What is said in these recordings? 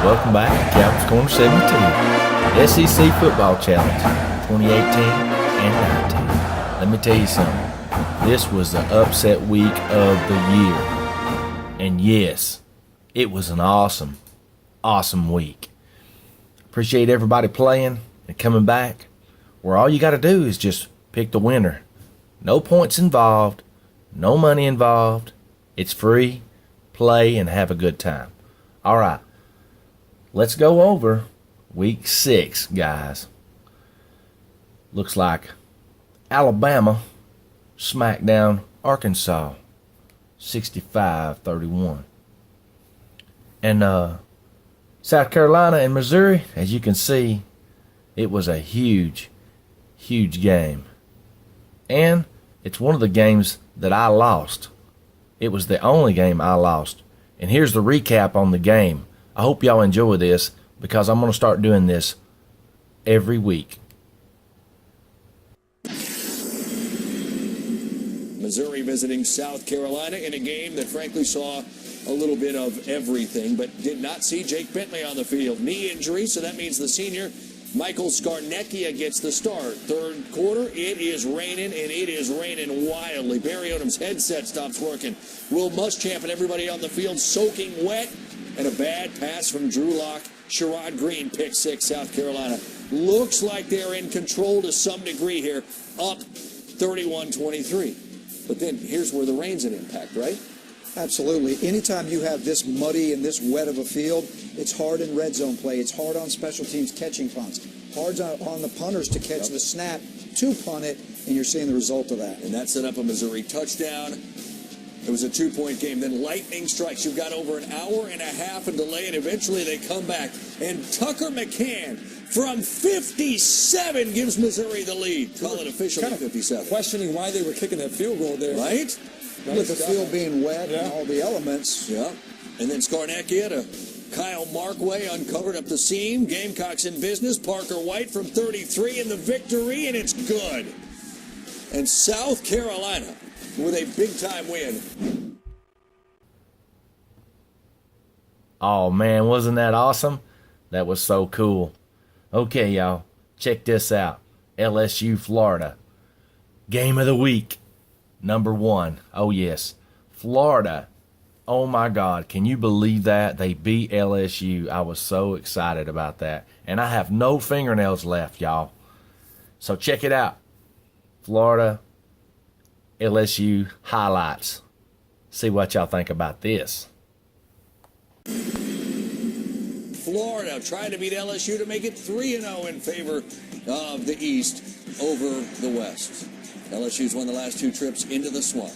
Welcome back to Calvin's Corner 72, SEC Football Challenge 2018 and 19. Let me tell you something. This was the upset week of the year. And yes, it was an awesome week. Appreciate everybody playing and coming back, where all you got to do is just pick the winner. No points involved, no money involved. It's free. Play and have a good time. All right, let's go over week 6, guys. Looks like Alabama smacked down Arkansas 65-31. And South Carolina and Missouri, as you can see, it was a huge game. And it's one of the games that I lost. It was the only game I lost. And here's the recap on the game. I hope y'all enjoy this, because I'm going to start doing this every week. Missouri visiting South Carolina in a game that frankly saw a little bit of everything, but did not see Jake Bentley on the field. Knee injury, so that means the senior Michael Scarnecchia gets the start. Third quarter, it is raining, and it is raining wildly. Barry Odom's headset stops working. Will Muschamp and everybody on the field soaking wet, and a bad pass from Drew Lock. Sherrod Green, pick 6, South Carolina. Looks like they're in control to some degree here, up 31-23. But then here's where the rain's an impact, right? Absolutely. Anytime you have this muddy and this wet of a field, it's hard in red zone play. It's hard on special teams catching punts. Hard on the punters to catch the snap, to punt it, and you're seeing the result of that. And that set up a Missouri touchdown. It was a 2-point game. Then lightning strikes. You've got over an hour and a half of delay, and eventually they come back. And Tucker McCann from 57 gives Missouri the lead. Call it officially 57. Questioning why they were kicking that field goal there. Right? With the field being wet and all the elements. Yeah. And then Scarnecchia to Kyle Markway uncovered up the seam. Gamecocks in business. Parker White from 33 in the victory, and it's good. And South Carolina with a big-time win. Oh, man, wasn't that awesome? That was so cool. Okay, y'all, check this out. LSU, Florida. Game of the week. Number 1. Oh, yes. Florida. Oh, my God. Can you believe that? They beat LSU. I was so excited about that. And I have no fingernails left, y'all. So check it out. Florida, LSU highlights. See what y'all think about this. Florida trying to beat LSU to make it 3-0 in favor of the East over the West. LSU's won the last 2 trips into the Swamp.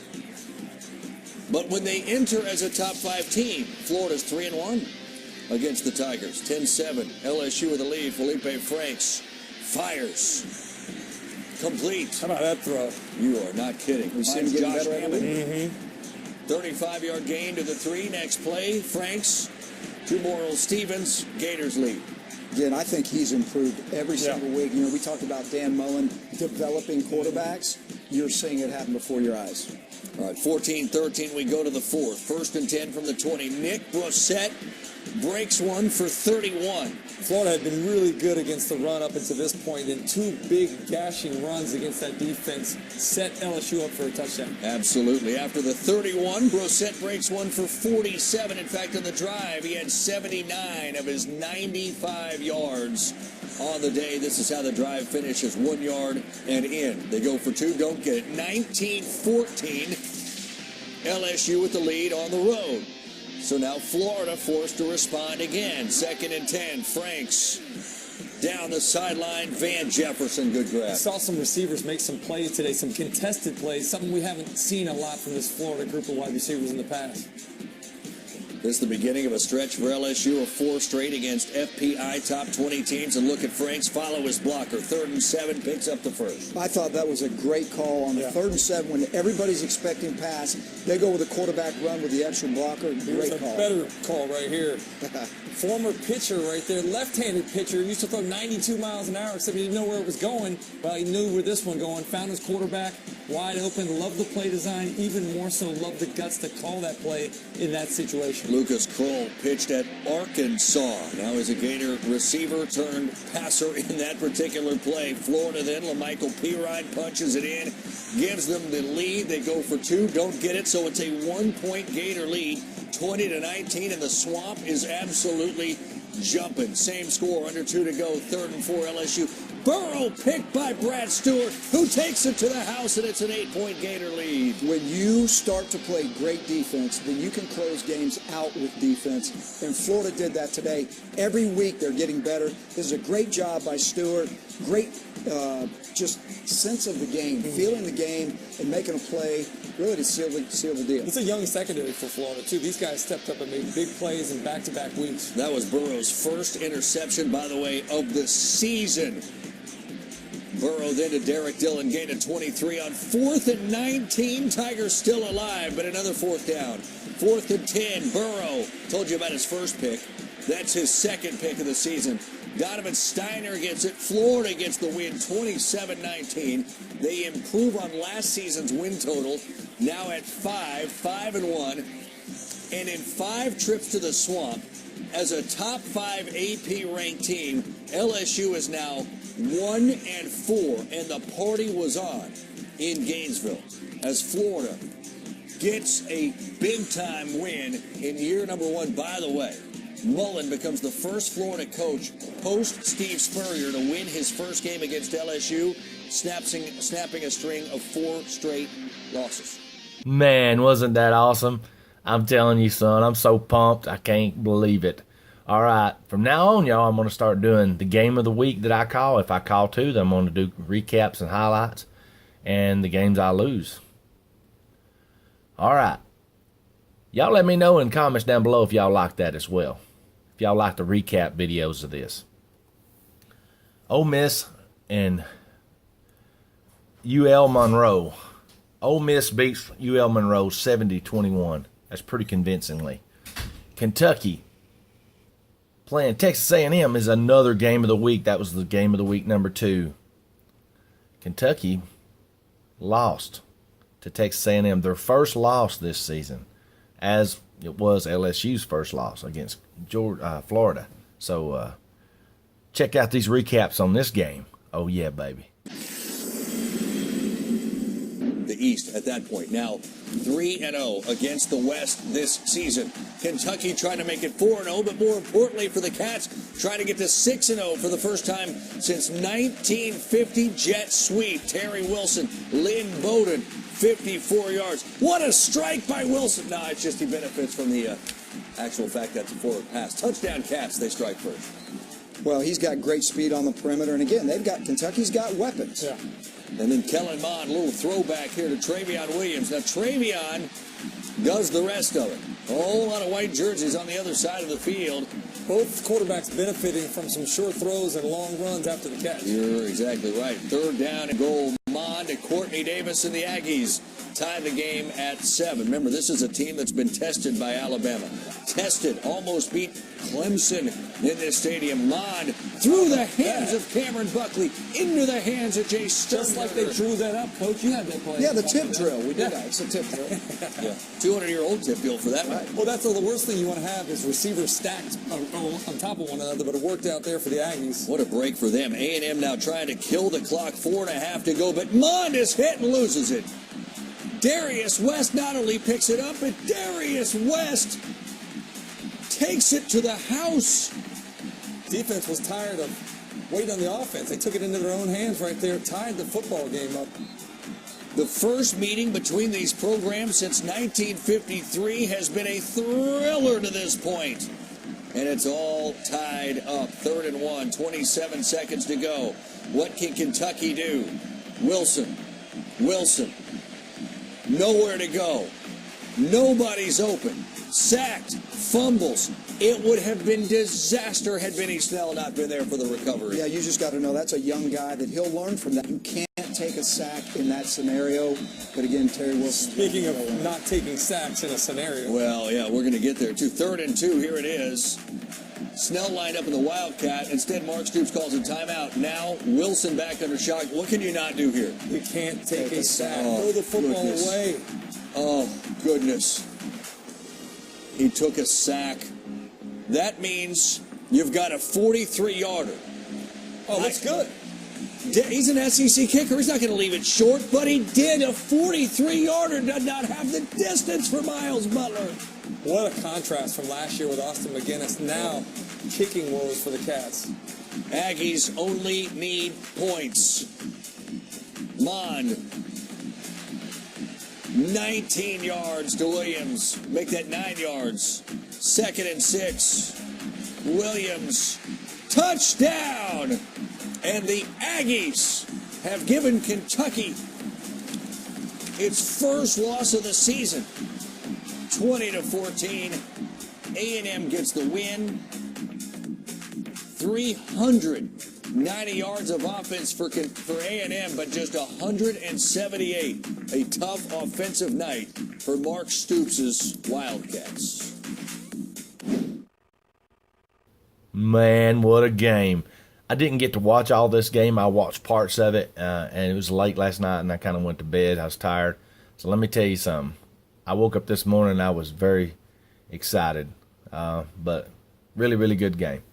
But when they enter as a top 5 team, Florida's 3-1 against the Tigers. 10-7, LSU with the lead. Felipe Franks fires. Complete. How about that throw? You are not kidding. We seem to get better at it. 35-yard gain to the 3. Next play, Franks. 2 more Stevens. Gators lead. Again, I think he's improved every single week. You know, we talked about Dan Mullen developing quarterbacks. You're seeing it happen before your eyes. All right, 14-13, we go to the 4th. 1st and 10 from the 20. Nick Brossette breaks one for 31. Florida had been really good against the run up until this point. Then 2 big gashing runs against that defense set LSU up for a touchdown. Absolutely. After the 31, Brossette breaks one for 47. In fact, on the drive, he had 79 of his 95 yards on the day. This is how the drive finishes. 1 yard and in. They go for 2, don't get it. 19-14, LSU with the lead on the road. So now Florida forced to respond again. 2nd and 10, Franks down the sideline. Van Jefferson, good grab. I saw some receivers make some plays today, some contested plays, something we haven't seen a lot from this Florida group of wide receivers in the past. This is the beginning of a stretch for LSU of 4 straight against FPI top 20 teams. And look at Franks follow his blocker. 3rd and 7, picks up the first. I thought that was a great call on the 3rd and 7 when everybody's expecting pass. They go with a quarterback run with the extra blocker. Great call. Better call right here. Former pitcher right there, left-handed pitcher, used to throw 92 miles an hour, except he didn't know where it was going. Well, he knew where this one going, found his quarterback, wide open. Love the play design. Even more so, love the guts to call that play in that situation. Lucas Kroll pitched at Arkansas. Now he's a Gator receiver turned passer in that particular play. Florida then, LaMichael Pirine punches it in, gives them the lead. They go for two, don't get it, so it's a 1-point Gator lead, 20-19, and the Swamp is absolutely jumping. Same score, under 2 to go, 3rd and 4 LSU. Burrow picked by Brad Stewart, who takes it to the house, and it's an 8-point Gator lead. When you start to play great defense, then you can close games out with defense. And Florida did that today. Every week they're getting better. This is a great job by Stewart. Great just sense of the game, feeling the game and making a play really to seal the deal. It's a young secondary for Florida, too. These guys stepped up and made big plays in back-to-back weeks. That was Burrow's first interception, by the way, of the season. Burrow then to Derek Dillon, gain of 23 on 4th and 19. Tigers still alive, but another 4th down. 4th and 10. Burrow, told you about his first pick. That's his second pick of the season. Donovan Steiner gets it. Florida gets the win, 27-19. They improve on last season's win total, now at 5-1. And in 5 trips to the Swamp, as a top 5 AP ranked team, LSU is now 1-4, and the party was on in Gainesville as Florida gets a big-time win in year number 1. By the way, Mullen becomes the first Florida coach post-Steve Spurrier to win his first game against LSU, snapping a string of 4 straight losses. Man, wasn't that awesome? I'm telling you, son, I'm so pumped. I can't believe it. All right, from now on, y'all, I'm going to start doing the game of the week that I call. If I call 2, then I'm going to do recaps and highlights and the games I lose. All right. Y'all let me know in the comments down below if y'all like that as well. If y'all like the recap videos of this. Ole Miss and UL Monroe. Ole Miss beats UL Monroe 70-21. That's pretty convincingly. Kentucky playing Texas A&M is another game of the week. That was the game of the week number 2. Kentucky lost to Texas A&M, their first loss this season, as it was LSU's first loss against Florida. So check out these recaps on this game. Oh yeah, baby. The East at that point now 3-0 against the West this season. Kentucky trying to make it 4-0, but more importantly for the Cats, trying to get to 6-0 for the first time since 1950. Jet sweep. Terry Wilson, Lynn Bowden, 54 yards. What a strike by Wilson. No, it's just he benefits from the actual fact that's a forward pass. Touchdown Cats, they strike first. Well, he's got great speed on the perimeter, and again, Kentucky's got weapons. Yeah. And then Kellen Mond, a little throwback here to Travion Williams. Now, Travion does the rest of it. A whole lot of white jerseys on the other side of the field. Both quarterbacks benefiting from some short throws and long runs after the catch. You're exactly right. 3rd down and goal. Mond to Courtney Davis and the Aggies tie the game at 7. Remember, this is a team that's been tested by Alabama. Tested, almost beat Clemson in this stadium. Mond through the hands of Cameron Buckley into the hands of Jay Stern. Just like they drew that up, Coach. You had that play. Yeah, the tip drill. We did that. It's a tip drill. Yeah, 200-year-old tip drill for that one. Well, that's the worst thing you want to have is receivers stacked on top of one another, but it worked out there for the Aggies. What a break for them. A&M now trying to kill the clock. 4.5 to go, but Mond is hit and loses it. Darius West not only picks it up, but Darius West takes it to the house. Defense was tired of waiting on the offense. They took it into their own hands right there, tied the football game up. The first meeting between these programs since 1953 has been a thriller to this point. And it's all tied up. 3rd and 1, 27 seconds to go. What can Kentucky do? Wilson. Nowhere to go. Nobody's open. Sacked. Fumbles. It would have been disaster had Benny Snell not been there for the recovery. Yeah, you just got to know that's a young guy that he'll learn from that. You can't take a sack in that scenario. But again, Terry Wilson. Speaking of not taking sacks in a scenario. Well, yeah, we're going to get there too. 3rd and 2, here it is. Snell lined up in the Wildcat. Instead, Mark Stoops calls a timeout. Now, Wilson back under shock. What can you not do here? You can't take a sack. Oh, Throw the football goodness. away. Oh, goodness. He took a sack. That means you've got a 43-yarder. Oh, that's good. He's an SEC kicker. He's not going to leave it short, but he did. A 43-yarder did not have the distance for Miles Butler. What a contrast from last year with Austin McGinnis. Now, kicking woes for the Cats. Aggies only need points. Mond, 19 yards to Williams. Make that 9 yards. 2nd and 6. Williams, touchdown! And the Aggies have given Kentucky its first loss of the season. 20-14. A&M gets the win. 390 yards of offense for A&M, but just 178. A tough offensive night for Mark Stoops' Wildcats. Man, what a game. I didn't get to watch all this game. I watched parts of it, and it was late last night, and I kind of went to bed. I was tired. So let me tell you something. I woke up this morning, and I was very excited. But really, really good game.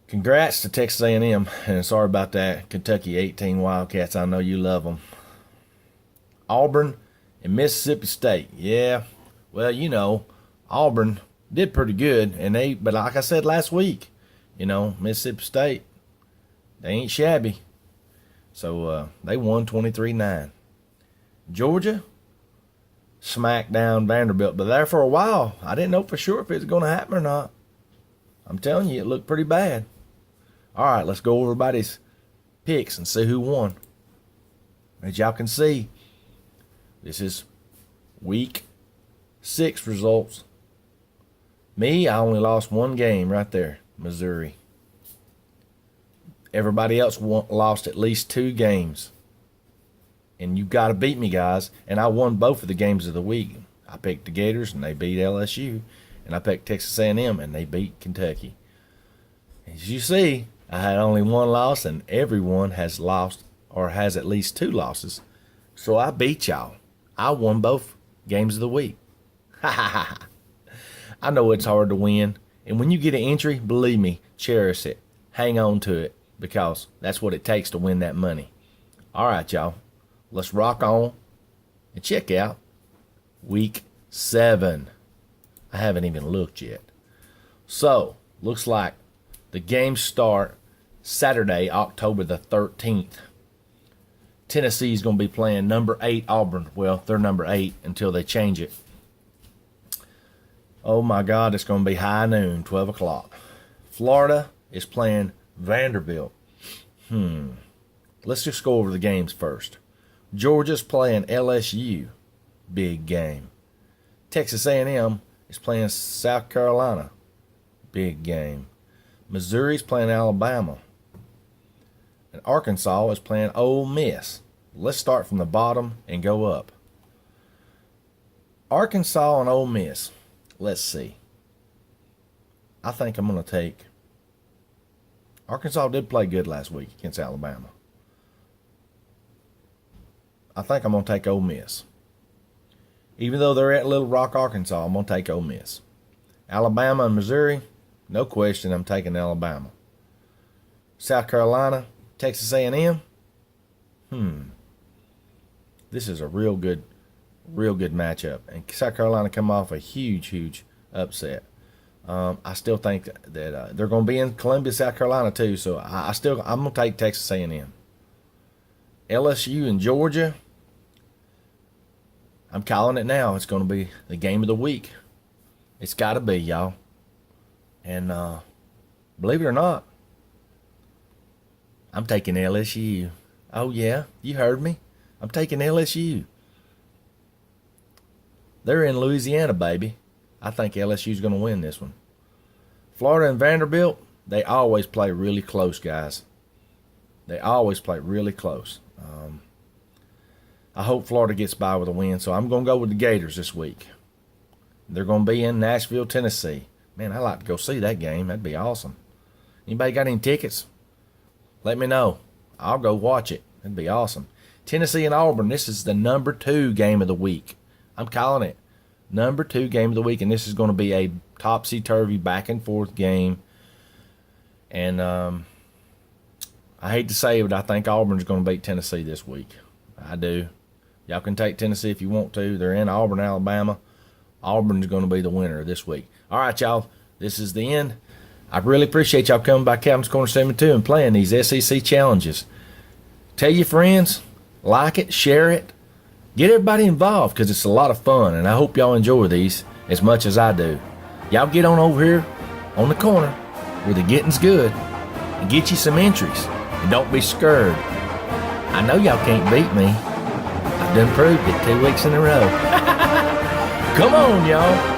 Congrats to Texas A&M, and sorry about that. Kentucky 18 Wildcats. I know you love them. Auburn and Mississippi State. Yeah, well, you know, Auburn did pretty good, but like I said last week, you know, Mississippi State, they ain't shabby. So they won 23-9. Georgia smacked down Vanderbilt, but there for a while, I didn't know for sure if it was going to happen or not. I'm telling you, it looked pretty bad. All right, let's go over everybody's picks and see who won. As y'all can see, this is week 6 results. Me, I only lost one game right there, Missouri. Everybody else lost at least 2 games. And you got to beat me, guys. And I won both of the games of the week. I picked the Gators, and they beat LSU. And I picked Texas A&M, and they beat Kentucky. As you see, I had only one loss, and everyone has lost or has at least 2 losses. So I beat y'all. I won both games of the week. Ha ha ha. I know it's hard to win, and when you get an entry, believe me, cherish it. Hang on to it, because that's what it takes to win that money. All right, y'all. Let's rock on and check out week 7. I haven't even looked yet. So, looks like the games start Saturday, October the 13th. Tennessee's going to be playing number 8 Auburn. Well, they're number 8 until they change it. Oh my God, it's going to be high noon, 12 o'clock. Florida is playing Vanderbilt. Let's just go over the games first. Georgia's playing LSU. Big game. Texas A&M is playing South Carolina. Big game. Missouri's playing Alabama. And Arkansas is playing Ole Miss. Let's start from the bottom and go up. Arkansas and Ole Miss. Let's see. I think I'm going to take... Arkansas did play good last week against Alabama. I think I'm going to take Ole Miss. Even though they're at Little Rock, Arkansas, I'm going to take Ole Miss. Alabama and Missouri, no question, I'm taking Alabama. South Carolina, Texas A&M. This is a real good matchup. And South Carolina come off a huge upset. I still think that they're going to be in Columbia, South Carolina too. So I'm going to take Texas A&M. LSU and Georgia. I'm calling it now. It's going to be the game of the week. It's got to be, y'all. And believe it or not, I'm taking LSU. Oh, yeah, you heard me. I'm taking LSU. They're in Louisiana, baby. I think LSU's going to win this one. Florida and Vanderbilt, they always play really close, guys. They always play really close. I hope Florida gets by with a win, so I'm going to go with the Gators this week. They're going to be in Nashville, Tennessee. Man, I'd like to go see that game. That'd be awesome. Anybody got any tickets? Let me know. I'll go watch it. That'd be awesome. Tennessee and Auburn, this is the number 2 game of the week. I'm calling it. Number 2 game of the week, and this is going to be a topsy-turvy back-and-forth game. And I hate to say it, but I think Auburn's going to beat Tennessee this week. I do. Y'all can take Tennessee if you want to. They're in Auburn, Alabama. Auburn's going to be the winner this week. All right, y'all. This is the end. I really appreciate y'all coming by Captain's Corner 72 and playing these SEC challenges. Tell your friends, like it, share it. Get everybody involved because it's a lot of fun, and I hope y'all enjoy these as much as I do. Y'all get on over here on the corner where the getting's good and get you some entries. And don't be scared. I know y'all can't beat me. I've done proved it 2 weeks in a row. Come on, y'all.